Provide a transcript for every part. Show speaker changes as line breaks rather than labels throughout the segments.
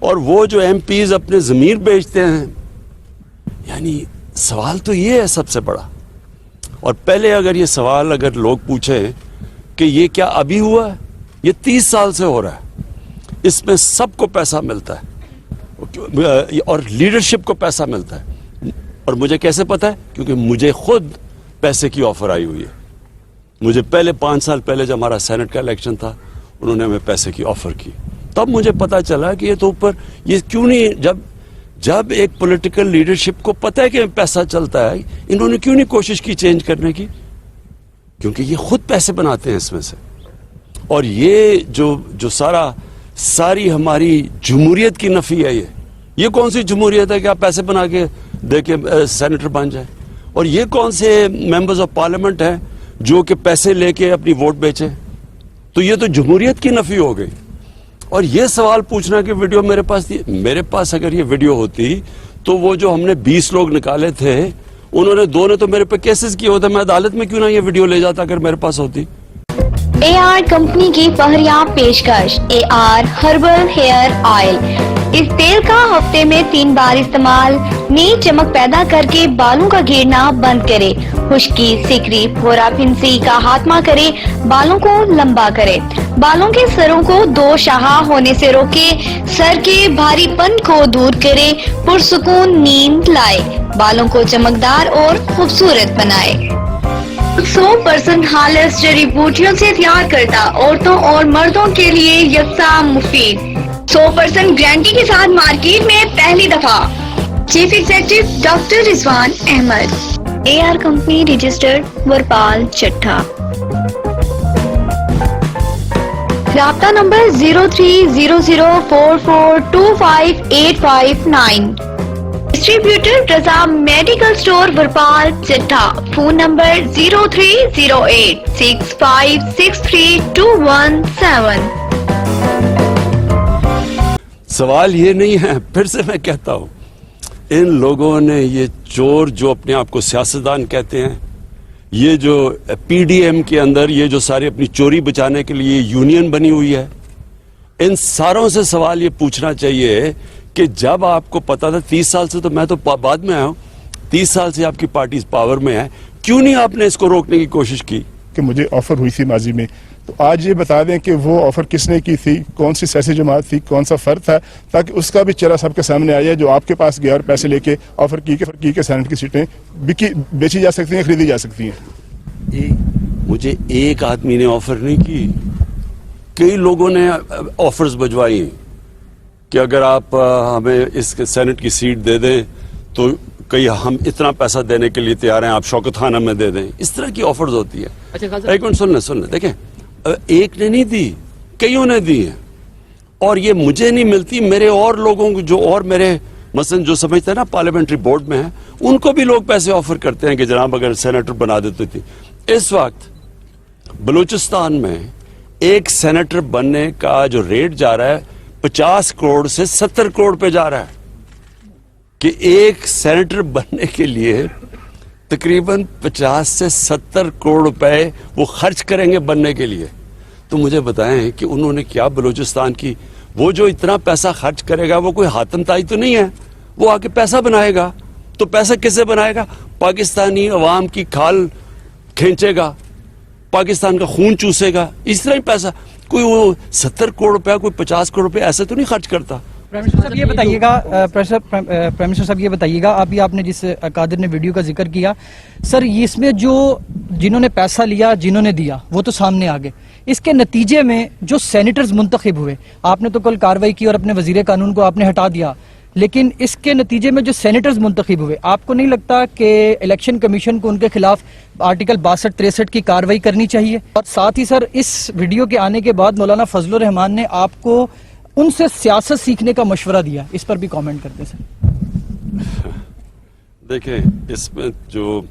اور وہ جو ایم پیز اپنے ضمیر بیچتے ہیں. یعنی سوال تو یہ ہے سب سے بڑا. اور پہلے اگر یہ سوال اگر لوگ پوچھیں کہ یہ کیا ابھی ہوا ہے، یہ 30 سال سے ہو رہا ہے. اس میں سب کو پیسہ ملتا ہے اور لیڈرشپ کو پیسہ ملتا ہے. اور مجھے کیسے پتا ہے؟ کیونکہ مجھے خود پیسے کی آفر آئی ہوئی ہے. مجھے پہلے 5 سال پہلے جب ہمارا سینٹ کا الیکشن تھا، انہوں نے ہمیں پیسے کی آفر کی. تب مجھے پتا چلا کہ یہ تو اوپر یہ کیوں نہیں، جب ایک پولیٹیکل لیڈرشپ کو پتہ ہے کہ پیسہ چلتا ہے، انہوں نے کیوں نہیں کوشش کی چینج کرنے کی؟ کیونکہ یہ خود پیسے بناتے ہیں اس میں سے. اور یہ جو ساری ہماری جمہوریت کی نفی ہے. یہ کون سی جمہوریت ہے کہ آپ پیسے بنا کے دے کے سینیٹر بن جائیں؟ اور یہ کون سے ممبرز آف پارلیمنٹ ہیں جو کہ پیسے لے کے اپنی ووٹ بیچے؟ تو یہ تو جمہوریت کی نفی ہو گئی. اور یہ سوال پوچھنا کہ ویڈیو میرے پاس تھی، میرے پاس اگر یہ ویڈیو ہوتی تو وہ جو ہم نے 20 لوگ نکالے تھے، انہوں نے 2 نے تو میرے پہ کیسز کیے ہوتے. میں عدالت میں کیوں نہ یہ ویڈیو لے جاتا اگر میرے پاس ہوتی.
اے آر کمپنی کی فہریاب پیشکش اے آر ہربل ہیئر آئل. اس تیل کا ہفتے میں 3 بار استعمال نئی چمک پیدا کر کے بالوں کا گھیرنا بند کرے، خشکی، سکری، پھورا پھنسی کا خاتمہ کرے، بالوں کو لمبا کرے، بالوں کے سروں کو 2 شاخ ہونے سے روکے، سر کے بھاری پن کو دور کرے، پرسکون نیند لائے، بالوں کو چمکدار اور خوبصورت بنائے. 100% خالص جڑی بوٹیوں سے تیار کرتا عورتوں اور مردوں کے لیے یکساں مفید. 100% گارنٹی کے ساتھ مارکیٹ میں پہلی دفعہ. Chief executive doctor Rizwan Ahmed. A R company registered Warpal Chattha. رابطہ number 030044258559. Distributor Raza medical store Warpal Chattha. Phone number 030865632117.
سوال یہ نہیں ہے، پھر سے میں کہتا ہوں، ان لوگوں نے یہ چور جو اپنے آپ کو سیاستدان کہتے ہیں، یہ جو پی ڈی ایم کے اندر یہ جو سارے اپنی چوری بچانے کے لیے یونین بنی ہوئی ہے، ان ساروں سے سوال یہ پوچھنا چاہیے کہ جب آپ کو پتا تھا 30 سال سے، تو میں تو بعد میں آیا ہوں، 30 سال سے آپ کی پارٹی پاور میں ہے، کیوں نہیں آپ نے اس کو روکنے کی کوشش کی؟
کہ مجھے آفر ہوئی تھی ماضی میں، تو آج یہ بتا دیں کہ وہ آفر کس نے کی تھی، کون سی سیاسی جماعت تھی، کون سا فرد تھا، تاکہ اس کا بھی چہرہ سب کے سامنے آیا جو آپ کے پاس گیا اور پیسے لے کے آفر کی کہ سینٹ کی سیٹیں بیچی جا سکتی ہیں، خریدی جا سکتی ہیں.
مجھے ایک آدمی نے آفر نہیں کی، کئی لوگوں نے آفرز بھجوائی کہ اگر آپ ہمیں اس سینٹ کی سیٹ دے دیں تو کئی ہم اتنا پیسہ دینے کے لیے تیار ہیں، آپ شوکت خانہ میں دے دیں. اس طرح کی آفرز ہوتی ہے. ایک منٹ سن لیں، دیکھیں، ایک نے نہیں دی، کئیوں نے دی ہیں. اور یہ مجھے نہیں ملتی، میرے اور لوگوں کو جو اور میرے مثلا جو سمجھتے ہیں نا پارلیمنٹری بورڈ میں ہیں، ان کو بھی لوگ پیسے آفر کرتے ہیں کہ جناب اگر سینیٹر بنا دیتی تھی. اس وقت بلوچستان میں ایک سینیٹر بننے کا جو ریٹ جا رہا ہے 50 کروڑ سے 70 کروڑ پہ جا رہا ہے. کہ ایک سینیٹر بننے کے لیے تقریباً 50 سے 70 کروڑ روپے وہ خرچ کریں گے بننے کے لیے. تو مجھے بتائیں کہ انہوں نے کیا بلوچستان کی، وہ جو اتنا پیسہ خرچ کرے گا وہ کوئی حاتم تائی تو نہیں ہے، وہ آ کے پیسہ بنائے گا. تو پیسہ کس سے بنائے گا؟ پاکستانی عوام کی کھال کھینچے گا، پاکستان کا خون چوسے گا. اس طرح ہی پیسہ کوئی وہ 70 کروڑ روپے کوئی 50 کروڑ روپے ایسے تو نہیں خرچ کرتا.
پرائم منسٹر صاحب یہ بتائیے گا آپ نے جس قادر نے ویڈیو کا ذکر کیا سر، اس میں جو جنہوں نے پیسہ لیا، جنہوں نے دیا، وہ تو سامنے آ گئے. اس کے نتیجے میں جو سینیٹرز منتخب ہوئے، آپ نے تو کل کارروائی کی اور اپنے وزیر قانون کو آپ نے ہٹا دیا، لیکن اس کے نتیجے میں جو سینیٹرز منتخب ہوئے، آپ کو نہیں لگتا کہ الیکشن کمیشن کو ان کے خلاف آرٹیکل 62-63 کی کارروائی کرنی چاہیے؟ اور ساتھ ہی سر، اس ویڈیو کے آنے کے بعد مولانا فضل الرحمان نے آپ کو ان سے سیاست سیکھنے کا مشورہ دیا، اس پر بھی کامنٹ کرتے سر.
دیکھیں، اس میں جو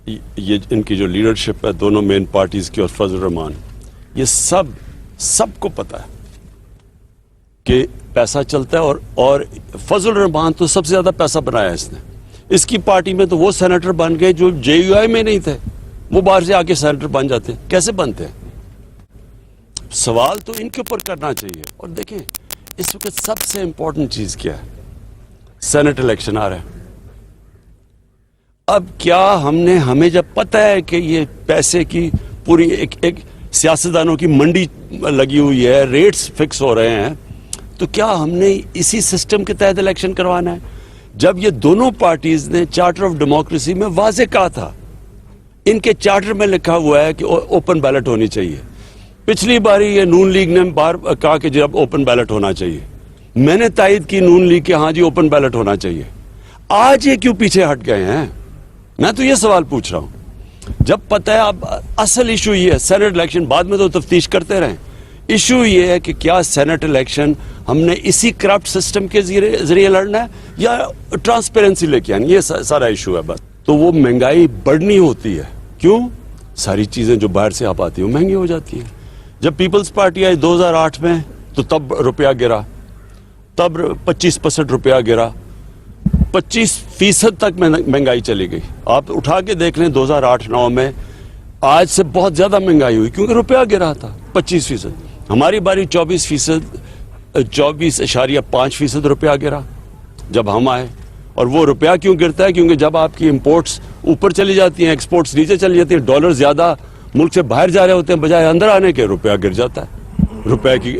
یہ ان کی جو لیڈرشپ ہے دونوں مین پارٹیز کی اور فضل الرحمان، یہ سب کو پتا ہے کہ پیسہ چلتا ہے. اور فضل الرحمان تو سب سے زیادہ پیسہ بنایا اس نے. اس کی پارٹی میں تو وہ سینیٹر بن گئے جو جے یو آئی میں نہیں تھے، وہ باہر سے آ کے سینیٹر بن جاتے. کیسے بنتے ہیں؟ سوال تو ان کے اوپر کرنا چاہیے. اور دیکھیں، اس وقت سب سے امپورٹنٹ چیز کیا ہے؟ سینٹ الیکشن آ رہا ہے. اب کیا ہمیں جب پتہ ہے کہ یہ پیسے کی پوری ایک سیاستدانوں کی منڈی لگی ہوئی ہے, ریٹس فکس ہو رہے ہیں, تو کیا ہم نے اسی سسٹم کے تحت الیکشن کروانا ہے؟ جب یہ دونوں پارٹیز نے چارٹر آف ڈیموکریسی میں واضح کہا تھا, ان کے چارٹر میں لکھا ہوا ہے کہ اوپن بیلٹ ہونی چاہیے. پچھلی باری یہ نون لیگ نے بار کہا کہ جب اوپن بیلٹ ہونا چاہیے, میں نے تائید کی نون لیگ کہ ہاں جی اوپن بیلٹ ہونا چاہیے. آج یہ کیوں پیچھے ہٹ گئے ہیں؟ میں تو یہ سوال پوچھ رہا ہوں. جب پتہ ہے اب اصل ایشو یہ ہے سینٹ الیکشن, بعد میں تو تفتیش کرتے رہیں, ایشو یہ ہے کہ کیا سینٹ الیکشن ہم نے اسی کرپٹ سسٹم کے ذریعے لڑنا ہے یا ٹرانسپیرنسی لے کے آنی, یہ سارا ایشو ہے بس. تو وہ مہنگائی بڑھنی ہوتی ہے, کیوں؟ ساری چیزیں جو باہر سے آپ آتی ہیں وہ مہنگی ہو جاتی ہیں. جب پیپلز پارٹی آئی 2008 میں تو تب روپیہ گرا, تب 25% روپیہ گرا, 25% تک مہنگائی چلی گئی. آپ اٹھا کے دیکھ لیں 2008-9 میں آج سے بہت زیادہ مہنگائی ہوئی کیونکہ روپیہ گرا تھا 25%. ہماری باری 24.5% روپیہ گرا جب ہم آئے. اور وہ روپیہ کیوں گرتا ہے؟ کیونکہ جب آپ کی امپورٹس اوپر چلی جاتی ہیں, ایکسپورٹس نیچے چلی جاتی ہیں, ڈالر زیادہ ملک سے باہر جا رہے ہوتے ہیں بجائے اندر آنے کے, روپیہ گر جاتا ہے. روپے کی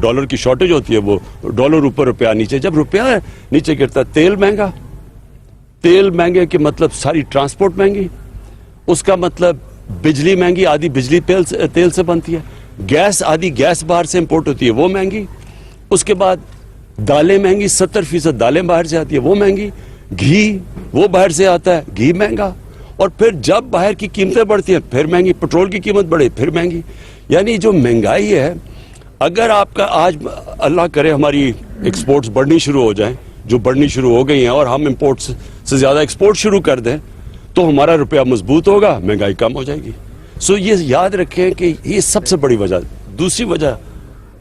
ڈالر کی شارٹیج ہوتی ہے, وہ ڈالر اوپر روپیہ نیچے. جب روپیہ نیچے گرتا ہے, تیل مہنگا, تیل مہنگے کے مطلب ساری ٹرانسپورٹ مہنگی, اس کا مطلب بجلی مہنگی, آدھی بجلی تیل سے بنتی ہے, گیس آدھی گیس باہر سے امپورٹ ہوتی ہے وہ مہنگی, اس کے بعد دالیں مہنگی, 70% دالیں باہر سے آتی ہے وہ مہنگی, گھی وہ باہر سے آتا ہے گھی مہنگا, اور پھر جب باہر کی قیمتیں بڑھتی ہیں پھر مہنگی, پٹرول کی قیمت بڑھے پھر مہنگی. یعنی جو مہنگائی ہے, اگر آپ کا آج اللہ کرے ہماری ایکسپورٹس بڑھنی شروع ہو جائیں, جو بڑھنی شروع ہو گئی ہیں, اور ہم امپورٹس سے زیادہ ایکسپورٹ شروع کر دیں تو ہمارا روپیہ مضبوط ہوگا, مہنگائی کم ہو جائے گی. سو یہ یاد رکھیں کہ یہ سب سے بڑی وجہ. دوسری وجہ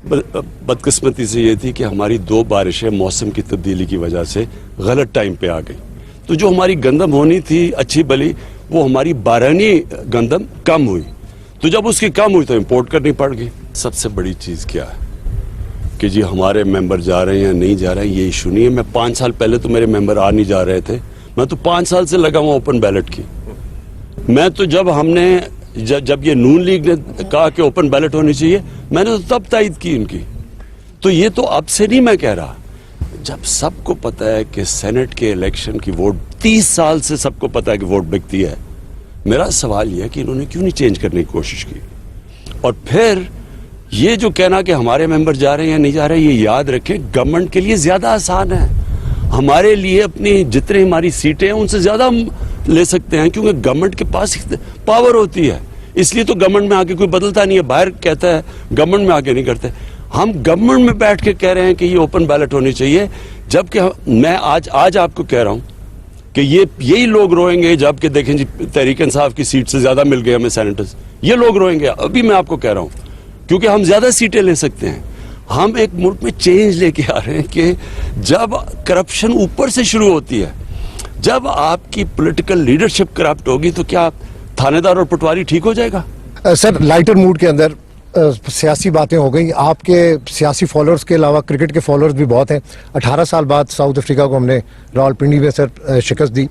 بدقسمتی سے یہ تھی کہ ہماری 2 بارشیں موسم کی تبدیلی کی وجہ سے غلط ٹائم پہ آ گئی. تو جو ہماری گندم ہونی تھی اچھی بلی, وہ ہماری بارانی گندم کم ہوئی, تو جب اس کی کم ہوئی تو امپورٹ کرنی پڑ گئی. سب سے بڑی چیز کیا ہے کہ جی ہمارے ممبر جا رہے ہیں یا نہیں جا رہے ہیں, یہ ایشو نہیں ہے. میں 5 سال پہلے تو میرے ممبر آ نہیں جا رہے تھے, میں تو 5 سال سے لگا ہوں اوپن بیلٹ کی. میں تو جب یہ نون لیگ نے کہا کہ اوپن بیلٹ ہونی چاہیے, میں نے تو تب تائید کی ان کی. تو یہ تو اب سے نہیں میں کہہ رہا, جب سب کو پتہ ہے کہ سینٹ کے الیکشن کی ووٹ 30 سال سے سب کو پتہ ہے کہ ووٹ بکتی ہے. میرا سوال یہ ہے کہ انہوں نے کیوں نہیں چینج کرنے کی کوشش کی. اور پھر یہ جو کہنا کہ ہمارے ممبر جا رہے ہیں یا نہیں جا رہے ہیں, یہ یاد رکھیں گورنمنٹ کے لیے زیادہ آسان ہے. ہمارے لیے اپنی جتنے ہماری سیٹیں ہیں ان سے زیادہ ہم لے سکتے ہیں, کیونکہ گورنمنٹ کے پاس پاور ہوتی ہے. اس لیے تو گورنمنٹ میں آ کے کوئی بدلتا نہیں ہے, باہر کہتا ہے گورنمنٹ میں آ کے نہیں کرتے. ہم گورنمنٹ میں بیٹھ کے کہہ رہے ہیں کہ یہ اوپن بیلٹ ہونی چاہیے, جبکہ میں آج آپ کو کہہ رہا ہوں کہ یہی لوگ روئیں گے جبکہ دیکھیں جی تحریک انصاف کی سیٹ سے زیادہ مل گئے ہمیں سینیٹرز. یہ لوگ روئیں گے, ابھی میں آپ کو کہہ رہا ہوں, کیونکہ ہم زیادہ سیٹیں لے سکتے ہیں. ہم ایک ملک میں چینج لے کے آ رہے ہیں کہ جب کرپشن اوپر سے شروع ہوتی ہے, جب آپ کی پولیٹیکل لیڈرشپ کرپٹ ہوگی, تو کیا تھانے دار اور پٹواری ٹھیک ہو جائے گا؟
سر لائٹر موڈ کے اندر سیاسی باتیں ہو گئی. آپ کے سیاسی فالوورز کے علاوہ کرکٹ کے فالوورز بھی بہت ہیں. 18 سال بعد ساؤتھ افریقہ کو ہم نے راولپنڈی میں سر شکست دی.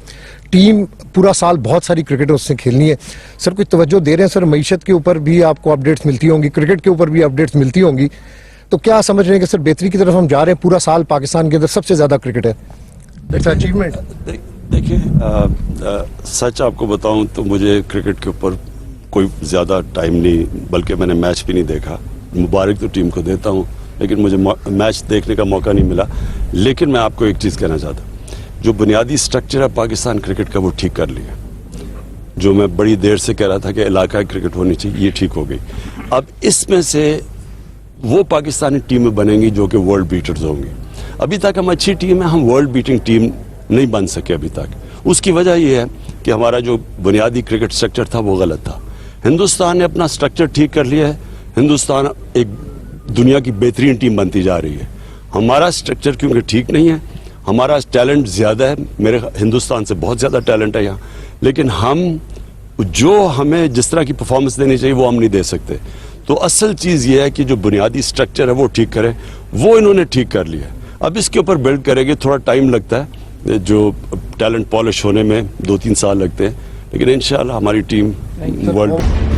ٹیم پورا سال بہت ساری کرکٹ اس سے کھیلنی ہے. سر کوئی توجہ دے رہے ہیں سر؟ معیشت کے اوپر بھی آپ کو اپڈیٹس ملتی ہوں گی, کرکٹ کے اوپر بھی اپڈیٹس ملتی ہوں گی, تو کیا سمجھ رہے ہیں کہ سر بہتری کی طرف ہم جا رہے ہیں؟ پورا سال پاکستان کے اندر سب سے زیادہ کرکٹ ہے, اٹس اچیومنٹ.
دیکھیں سچ آپ کو بتاؤں تو مجھے کرکٹ کے اوپر کوئی زیادہ ٹائم نہیں, بلکہ میں نے میچ بھی نہیں دیکھا. مبارک تو ٹیم کو دیتا ہوں, لیکن مجھے میچ دیکھنے کا موقع نہیں ملا. لیکن میں آپ کو ایک چیز کہنا چاہتا ہوں, جو بنیادی سٹرکچر ہے پاکستان کرکٹ کا وہ ٹھیک کر لیا. جو میں بڑی دیر سے کہہ رہا تھا کہ علاقائی کرکٹ ہونی چاہیے, یہ ٹھیک ہو گئی. اب اس میں سے وہ پاکستانی ٹیمیں بنیں گی جو کہ ورلڈ بیٹرز ہوں گی. ابھی تک ہم اچھی ٹیم ہے, ہم ورلڈ بیٹنگ ٹیم نہیں بن سکے ابھی تک. اس کی وجہ یہ ہے کہ ہمارا جو بنیادی کرکٹ سٹرکچر تھا وہ غلط تھا. ہندوستان نے اپنا سٹرکچر ٹھیک کر لیا ہے, ہندوستان ایک دنیا کی بہترین ٹیم بنتی جا رہی ہے. ہمارا سٹرکچر کیونکہ ٹھیک نہیں ہے, ہمارا ٹیلنٹ زیادہ ہے, میرے ہندوستان سے بہت زیادہ ٹیلنٹ ہے یہاں, لیکن ہم جو ہمیں جس طرح کی پرفارمنس دینی چاہیے وہ ہم نہیں دے سکتے. تو اصل چیز یہ ہے کہ جو بنیادی سٹرکچر ہے وہ ٹھیک کریں. وہ انہوں نے ٹھیک کر لیا. اب اس کے اوپر بلڈ کریں گے, تھوڑا ٹائم لگتا ہے, جو ٹیلنٹ پالش ہونے میں 2-3 سال لگتے ہیں, لیکن انشاءاللہ ہماری ٹیم ورلڈ